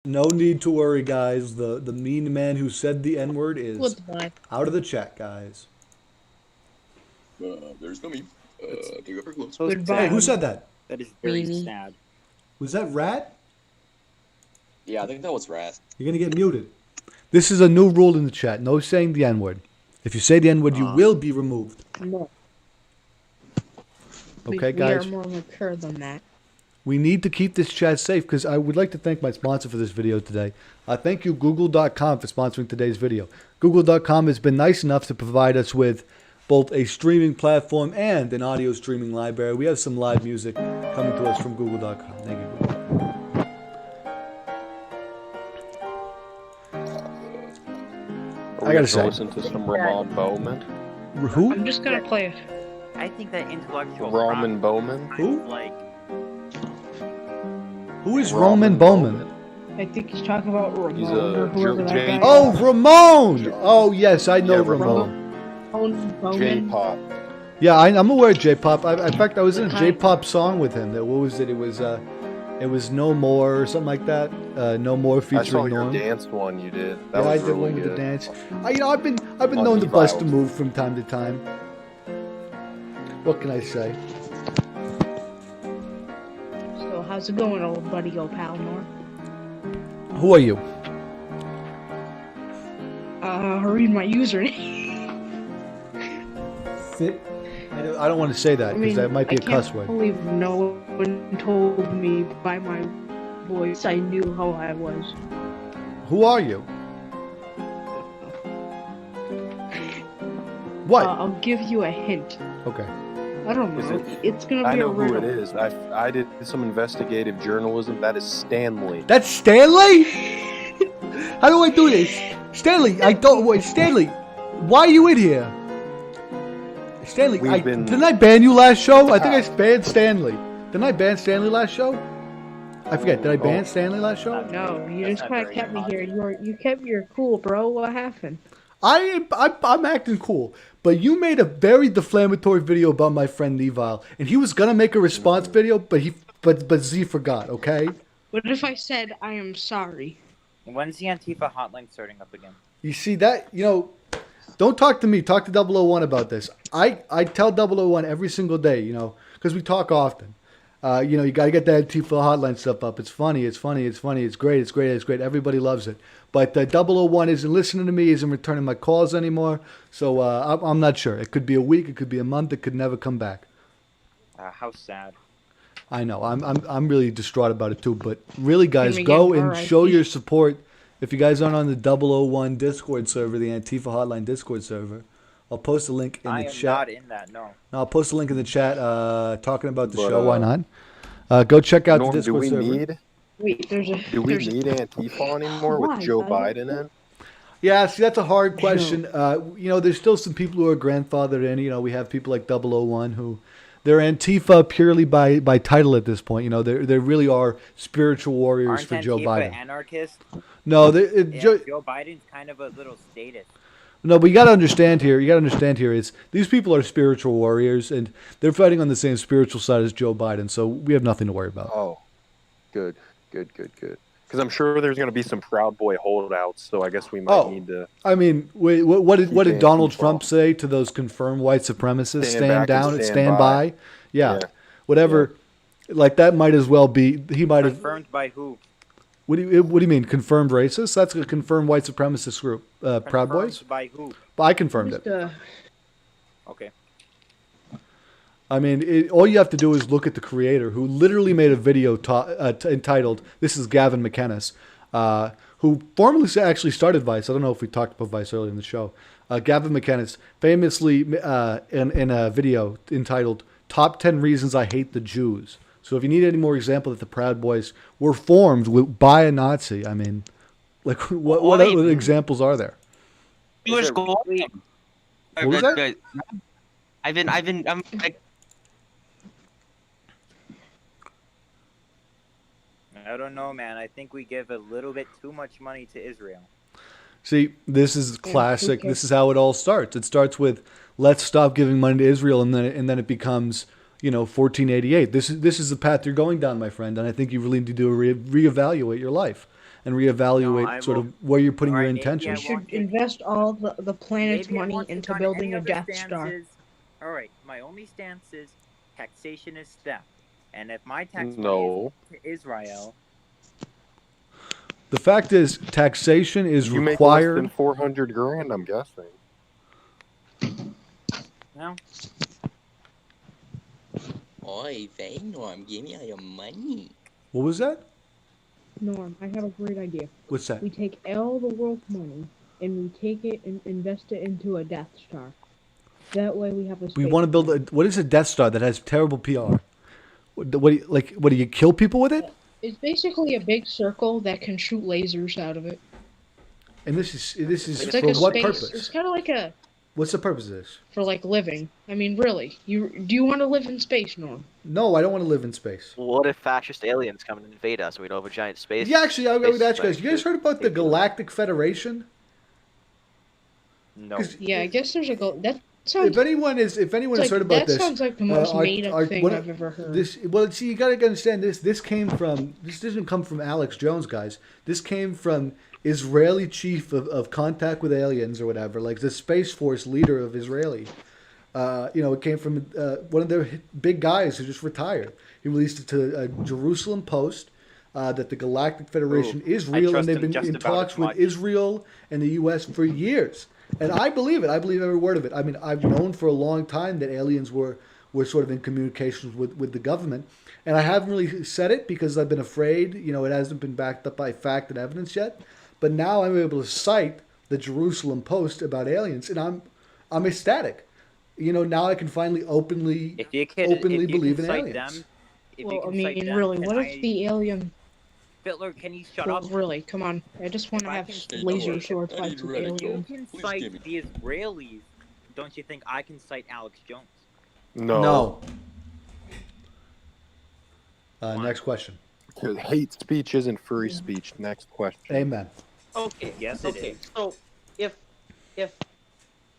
No need to worry, guys. The mean man who said the N-word is Goodbye. out of the chat, guys. There's no me. Take off your clothes. So Goodbye. Hey, sad. who said that? That is very Meanie. sad. Was that Rat? Yeah, I think that was Raz. You're gonna get muted. This is a new rule in the chat. No saying the N-word. If you say the N-word, you will be removed. No. Okay, We guys? are more mature than that. We need to keep this chat safe because I would like to thank my sponsor for this video today. Thank you, Google.com, for sponsoring today's video. Google.com has been nice enough to provide us with both a streaming platform and an audio streaming library. We have some live music coming to us from Google.com. Thank you, Google. I gotta say, listen to some Ramon Bowman. who? I'm just gonna play it. I think that intellectual Roman Bowman. Who? like Who is Roman Bowman? I think he's talking about Ramon He's or whoever that J- guy Oh, Ramon! Oh, yes, I know Yeah, Ramon. Ramon J Bowman. Pop. Yeah, I'm aware of J-pop. In fact, I was in a J-pop song with him. What was it? It was No More or something like that. No More I saw featuring your Norm. dance one you did. That Yeah, I was did really one with the good. dance. I've been On known to the bust a files. move from time to time. What can I say? So how's it going, old buddy, old pal, Norm? Who are you? Read my username. Fit. I don't want to say that because that might be a cuss I word. can't believe no one told me by my voice I knew how I was. Who are you? What? I'll give you a hint. Okay. I don't Is know. it- It's gonna I be a know who riddle. it is. I did some investigative journalism. That is Stanley. That's Stanley? How do I do this? Stanley, I don't. Wait, Stanley, why are you in here? Stanley, didn't I ban you last show? I think I banned Stanley. Didn't I ban Stanley last show? I forget. Did I ban Stanley last show? No, you That's just not kind of very kept me hot. here. You kept your cool, bro. What happened? I'm acting cool, but you made a very defamatory video about my friend Levile, and he was gonna make a response video, but Z forgot. Okay. What if I said I am sorry? when's the Antifa Hotline starting up again? You see that? Don't talk to me. Talk to 001 about this. I tell 001 every single day, because we talk often. You got to get that Antifa hotline stuff up. It's funny. It's funny. It's funny. It's great. It's great. It's great. Everybody loves it. But 001 isn't listening to me. Isn't returning my calls anymore. So I'm not sure. It could be a week. It could be a month. It could never come back. How sad. I know. I'm really distraught about it too. But really, guys, Can we go get and RIP? show your support. If you guys aren't on the 001 Discord server, the Antifa Hotline Discord server, I'll post a link in I the am chat. not in that. No. No, I'll post a link in the chat talking about the show. Why not? Go check out Norm, the Discord server. Wait, do we need Antifa anymore Why? with Joe I don't- Biden in? Yeah, see, that's a hard question. There's still some people who are grandfathered in. We have people like 001 who they're Antifa purely by title at this point. They really are spiritual warriors Aren't for Antifa Joe Biden. anarchists? No, Yeah, Joe Biden's kind of a little statist. No, but you got to understand here. Is these people are spiritual warriors, and they're fighting on the same spiritual side as Joe Biden. So we have nothing to worry about. Oh, good. Because I'm sure there's going to be some Proud Boy holdouts, so I guess we might need to. I mean, wait, what did Keep Donald Antifa. Trump say to those confirmed white supremacists? Stand Stand back and down and stand stand by. by. Yeah. Yeah. Whatever. Like that might as well be. He might have. Confirmed by who? What do you mean? Confirmed racist? That's a confirmed white supremacist group. Proud Boys. Confirmed by who? But I confirmed Just, it. Okay. I mean, all you have to do is look at the creator, who literally made a video entitled "This is Gavin McInnes," who formerly actually started Vice. I don't know if we talked about Vice earlier in the show. Gavin McInnes famously in a video entitled "Top 10 Reasons I Hate the Jews." So if you need any more example that the Proud Boys were formed by a Nazi, I mean, like what other examples are there? Is it really- What was that? I'm like, I don't know, man. I think we give a little bit too much money to Israel. See, this is classic. This is how it all starts. It starts with let's stop giving money to Israel, and then it becomes 1488. This is the path you're going down, my friend, and I think you really need to reevaluate your life. and reevaluate I sort will- of where you're putting your Alright, maybe I You intentions. should won't take- invest all the planet's Maybe I money won't take into on building any a other Death Star. stances. All right, my only stance is taxation is theft, and if my tax money No. is to Israel, The fact is, taxation is You make less required. than 400 grand, I'm guessing. well, Oi, Norm, give me all your money. What was that? Norm, I have a great idea. What's that? We take all the world's money and we take it and invest it into a Death Star. That way we have a. We space want to build station. what is a Death Star that has terrible PR? What do you, like? What do you kill people with it? It's basically a big circle that can shoot lasers out of it. And this is It's for like a what space. purpose? It's kind of like a What's the purpose of this? for like living. I mean, really, do you want to live in space, Norm? No, I don't want to live in space. What if fascist aliens come and invade us and we don't have a giant space? Yeah, actually, I would space ask you guys. You guys heard about the Galactic Federation? no. 'Cause Yeah, I guess there's a that sounds. if anyone has like, heard about that this, sounds like the most made up thing what- I've ever heard. This well, see, you gotta understand this. This didn't come from Alex Jones, guys. This came from Israeli chief of contact with aliens or whatever, like the Space Force leader of Israeli. It came from one of their big guys who just retired. He released it to a Jerusalem Post that the Galactic Federation is I real, trust and they've him been just in about talks as with much. Israel and the U.S. for years. And I believe it. I believe every word of it. I mean, I've known for a long time that aliens were sort of in communications with the government. And I haven't really said it because I've been afraid. It hasn't been backed up by fact and evidence yet. But now I'm able to cite the Jerusalem Post about aliens, and I'm ecstatic. Now I can finally openly If you can, openly if you believe can in cite aliens. them, if Well, you I can cite mean, them, really, can what I, if the alien? Hitler, can you shut Well, up? really, come on. I just want to If I have can- Hey, don't laser worry. sword I fights need with ready. If you aliens. can Please cite give me- the Israelis, don't you think I can cite Alex Jones? No. Next question. Hate speech isn't free speech. Next question. Amen. Okay. Yes, it okay. is. So if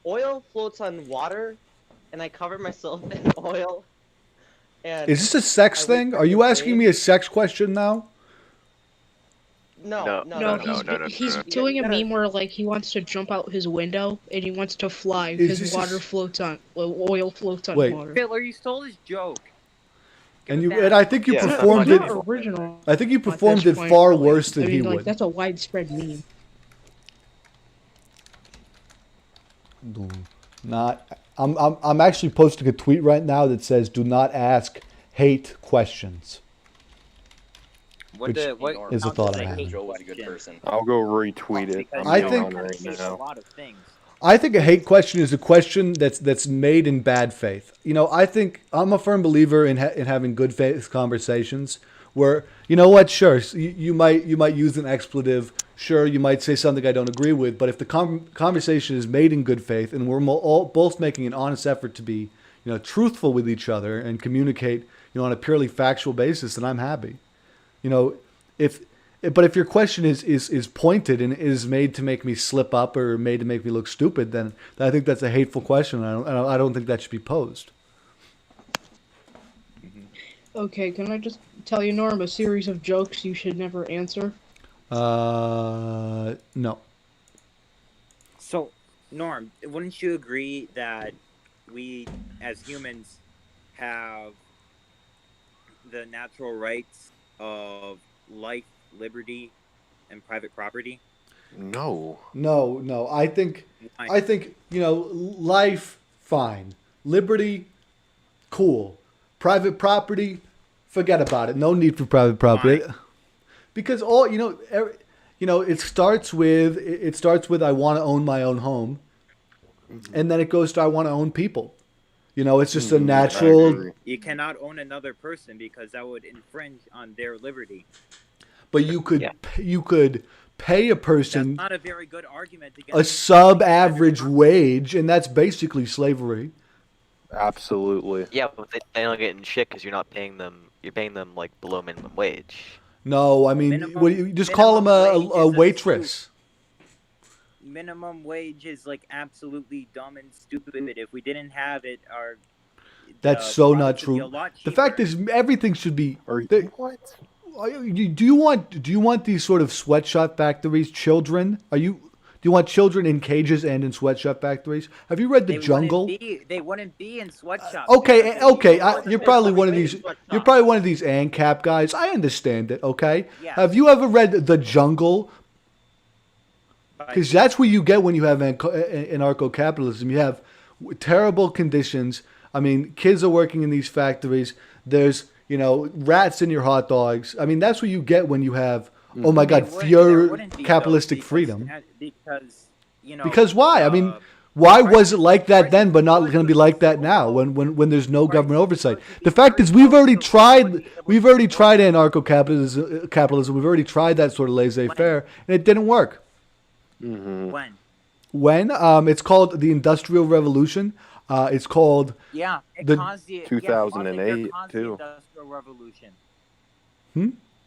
oil floats on water, and I cover myself in oil, and Is this a sex I wait thing? for Are you the asking rain. me a sex question now? No, No, no. he's You doing a gotta- meme where like he wants to jump out his window and he wants to fly Is because this a water s- floats on oil floats on Wait. water. Hitler, you stole his joke. Give And it you back. and I think you Yeah, performed It's it. not original. I think you at performed this it point, far really. worse than I mean, he like, would. That's a widespread meme. I'm actually posting a tweet right now that says, "Do not ask hate questions." What Which what is a counts thought as I have. hate Joe was a good question? person. I'll go retweet it. Because I'm I going think- on you right can say now. a lot of things. I think a hate question is a question that's made in bad faith. I think I'm a firm believer in having good faith conversations where what, sure, you might use an expletive, sure, you might say something I don't agree with, but if the conversation is made in good faith and we're both making an honest effort to be truthful with each other and communicate on a purely factual basis, then I'm happy. But if your question is pointed and is made to make me slip up or made to make me look stupid, then I think that's a hateful question. I don't think that should be posed. Okay, can I just tell you, Norm, a series of jokes you should never answer? No. So, Norm, wouldn't you agree that we, as humans, have the natural rights of life, liberty, and private property? No. No. I think life, fine. Liberty, cool. Private property, forget about it. No need for private property. Why? Because it starts with I want to own my own home, and then it goes to I want to own people. It's just a I natural. agree. You cannot own another person because that would infringe on their liberty. But you could pay a That's person not a very good argument a against sub-average wage, and that's basically slavery. Absolutely. Yeah, but they don't get in shit because you're not paying them. You're paying them like below minimum wage. No, I mean, Minimum- what do you just call them minimum wage a is a waitress? minimum wage is like absolutely dumb and stupid. If we didn't have it, That's so not products would be true. a lot The fact cheaper. is, everything should be. Are you what? Do you want these sort of sweatshop factories? Children? Do you want children in cages and in sweatshop factories? Have you read The Jungle? They wouldn't be in sweatshops. Okay. You're probably one of Wait, these. sweatshop. You're probably one of these ANCAP guys. I understand it. Okay. Yes. Have you ever read The Jungle? Because that's what you get when you have anarcho-capitalism. You have terrible conditions. I mean, kids are working in these factories. There's, rats in your hot dogs. I mean, that's what you get when you have, oh my God, pure capitalistic freedom. Because why? I mean, why was it like that then, but not going to be like that now when there's no government oversight? The fact is, we've already tried anarcho-capitalism. We've already tried that sort of laissez-faire, and it didn't work. Mm-hmm. When? It's called the Industrial Revolution. It's called it caused the 2008 too. Industrial Revolution.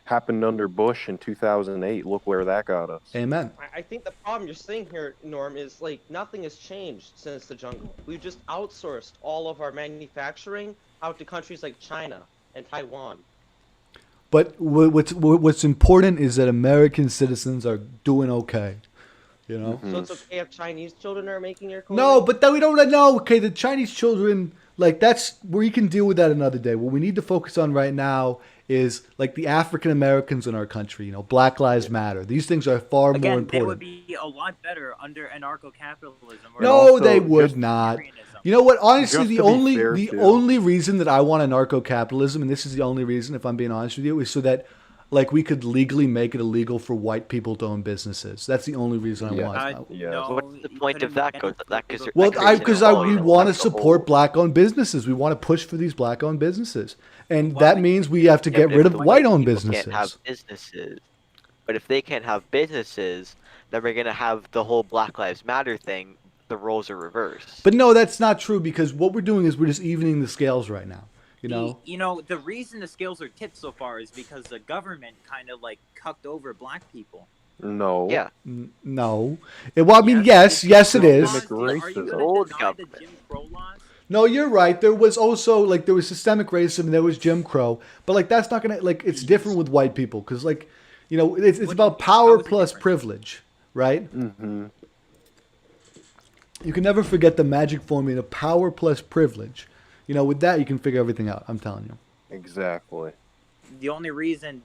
Happened under Bush in 2008. Look where that got us. Amen. I think the problem you're seeing here, Norm, is like nothing has changed since the jungle. We've just outsourced all of our manufacturing out to countries like China and Taiwan. But what's important is that American citizens are doing okay. So it's okay if Chinese children are making your clothing? No, but then we don't know. Okay, the Chinese children, that's we can deal with that another day. What we need to focus on right now is like the African Americans in our country. Black Lives Matter. These things are far more important. They would be a lot better under anarcho-capitalism. No, they would not. You know what? Honestly, the fair, only reason that I want anarcho-capitalism, and this is the only reason, if I'm being honest with you, is so that we could legally make it illegal for white people to own businesses. That's the only reason I want. No, What's the point of that? Because we want to support black-owned businesses. We want to push for these black-owned businesses, and that means we have to get rid of white-owned businesses. Can't have businesses, but if they can't have businesses, then we're gonna have the whole Black Lives Matter thing. The roles are reversed. But no, that's not true because what we're doing is we're just evening the scales right now. The reason the scales are tipped so far is because the government kind of cucked over black people. No. Yeah. No. Well, I mean, yes, it is. Are you going to deny the Jim Crow laws? No, you're right. There was also there was systemic racism and there was Jim Crow, but that's not gonna it's different with white people because it's about power plus privilege, right? Mm-hmm. You can never forget the magic formula: power plus privilege. With that, you can figure everything out. I'm telling you. Exactly. The only reason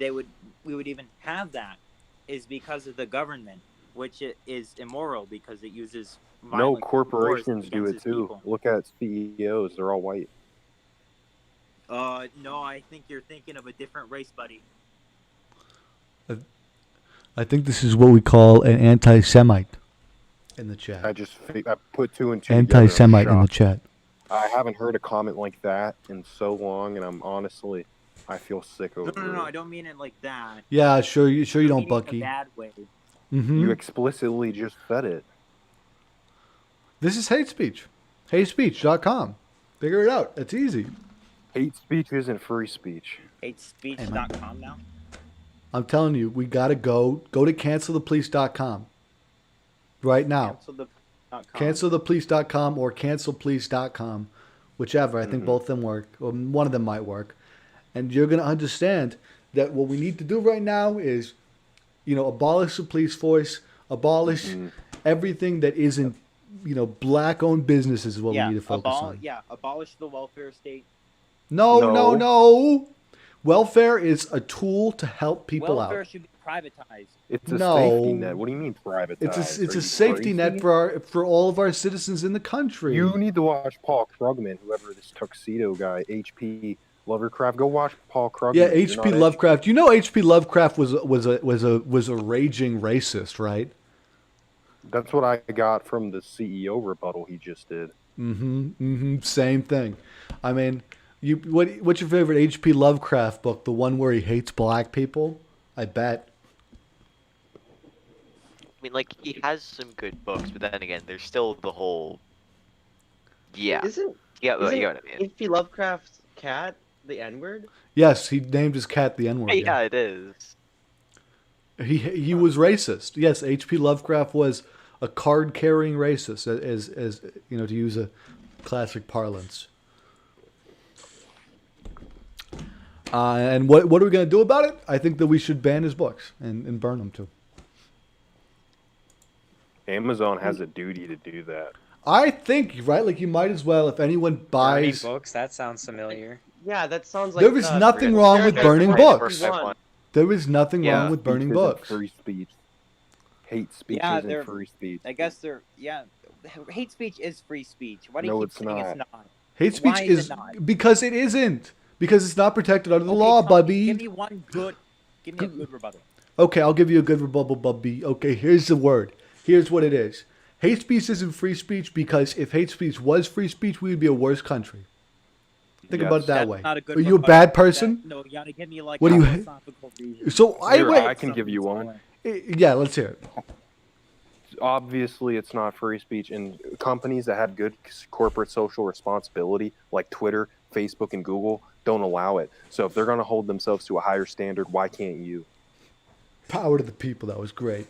we would even have that is because of the government, which is immoral because it uses violent corporations do it its too. people. Look at CEOs; they're all white. No, I think you're thinking of a different race, buddy. I think this is what we call an anti-Semite in the chat. I put two and two. Anti-Semite in the chat. I haven't heard a comment like that in so long, and I feel sick over it. No, I don't mean it like that. Yeah, sure you I don't, mean it Bucky. in a bad way. Mm-hmm. You explicitly just said it. This is hate speech. HateSpeech.com. Figure it out. It's easy. Hate speech isn't free speech. HateSpeech.com now? I'm telling you, we got to go to cancelthepolice.com right now. Cancelthepolice.com or cancelpolice.com, whichever. I think both of them work, or one of them might work. And you're going to understand that what we need to do right now is, abolish the police force, abolish everything that isn't, black-owned businesses is what we need to focus on. Yeah, abolish the welfare state. No. Welfare is a tool to help people out. Welfare should be privatized. It's a safety net. What do you mean privatized? It's a safety net for all of our citizens in the country. You need to watch Paul Krugman, whoever this tuxedo guy, H.P. Lovecraft. Go watch Paul Krugman. Yeah, H.P. Lovecraft. You know, H.P. Lovecraft was a raging racist, right? That's what I got from the CEO rebuttal he just did. Same thing. I mean, what's your favorite H.P. Lovecraft book? The one where he hates black people? I bet. I mean, he has some good books, but then again, there's still the whole. Yeah. Isn't you know what I mean. H.P. Lovecraft's cat the N-word? Yes, he named his cat the N-word. Yeah, it is. He was racist. Yes, H.P. Lovecraft was a card-carrying racist, as to use a classic parlance. And what are we going to do about it? I think that we should ban his books and burn them too. Amazon has a duty to do that. I think, right, like you might as well, if anyone Burning buys... books, that sounds familiar. Yeah, that sounds like. There is nothing wrong with burning books. There is nothing wrong with burning books. Free speech. Hate speech Yeah, isn't free speech. I guess hate speech is free speech. Why do you No, keep it's saying not. it's not? Hate speech Why is... it not? Because it isn't. Because it's not protected under the law, Tommy, Bubby. Give me a good rebuttal. Okay, I'll give you a good rebuttal, Bubby. Okay, here's the word. Here's what it is. Hate speech isn't free speech because if hate speech was free speech, we would be a worse country. Think about it that That's way. not a good Are you a rebuttal. bad person? No, you gotta give me like What a do you- philosophical reason. So Here, wait. I can give you one. Yeah, let's hear it. Obviously, it's not free speech, and companies that have good corporate social responsibility, like Twitter, Facebook, and Google, don't allow it. So if they're going to hold themselves to a higher standard, why can't you? Power to the people. That was great.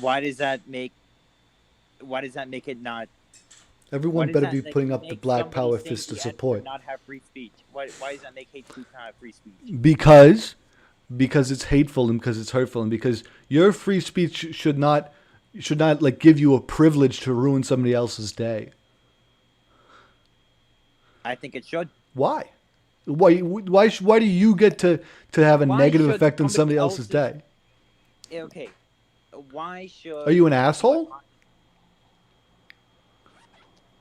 Why does that make it not? Everyone why does better that be make- putting up the make black somebody power think fist to the N-word support. not have free speech? Why does that make hate speech not have free speech? Because it's hateful and because it's hurtful and because your free speech should not like give you a privilege to ruin somebody else's day. I think it should. Why? Why do you get to have a Why negative should effect on somebody somebody else's day? Okay, why should? Are you an asshole?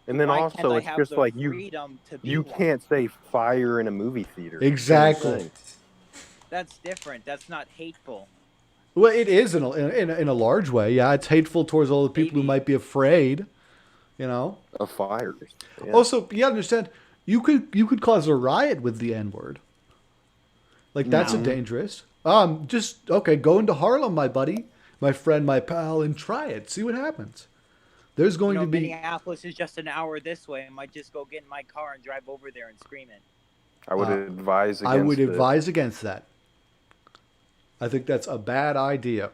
And then Why also, can't I it's have just the like you freedom to be you one? can't say fire in a movie theater. Exactly. That's different. That's not hateful. Well, it is in a large way. Yeah, it's hateful towards all the people who Maybe. might be afraid. You know. Of fire. Yeah. Also, you understand, you could cause a riot with the N-word. Like that's dangerous. Just okay, go into Harlem, my buddy, my friend, my pal, and try it. See what happens. There's going to be. Minneapolis is just an hour this way. I might just go get in my car and drive over there and scream it. I would advise against I would it. advise against that. I think that's a bad idea.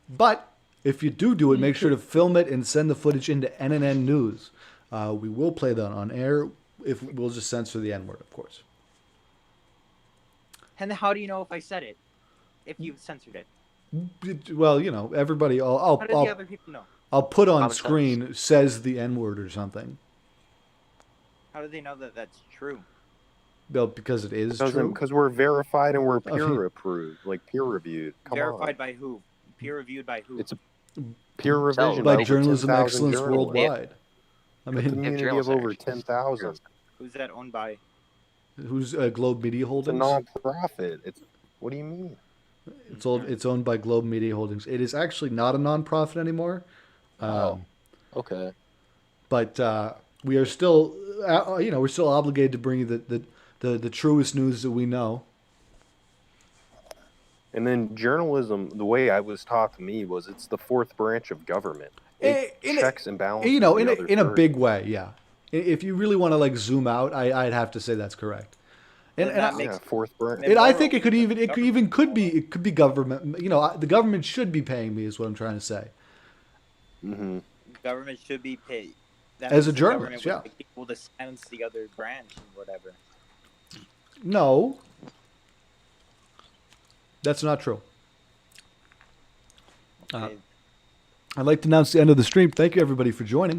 But if you do it, make sure to film it and send the footage into NNN News. We will play that on air. If we'll just censor the N-word, of course. And how do you know if I said it? If you censored it? Well, you know, everybody. How do the other people know? I'll put on Common screen says the N-word or something. How do they know that that's true? Well, because it is true. Because we're verified and we're Okay. peer approved, like peer reviewed. Come Verified on. by who? Peer reviewed by who? It's a peer revision By over Journalism 10,000 Excellence journalists. Worldwide. I A mean, community journalists of are over actually- 10,000. Who's that owned by? who's Globe Media It's a Holdings? non-profit. What do you mean? It's owned by Globe Media Holdings. It is actually not a non-profit anymore. Okay. But we are still, we're still obligated to bring you the truest news that we know. And then journalism, the way I was taught to me was it's the fourth branch of government. It checks and balances. You know, the in other a third. big way, yeah. If you really want to like zoom out, I'd have to say that's correct. And that I, makes- Yeah, fourth branch. and I think it could be government. You know, the government should be paying me, is what I'm trying to say. Mm-hmm. Government should be paid. That As means a the journalist, government yeah. would be able to silence the other branch and whatever. No, that's not true. Okay. I'd like to announce the end of the stream. Thank you, everybody, for joining.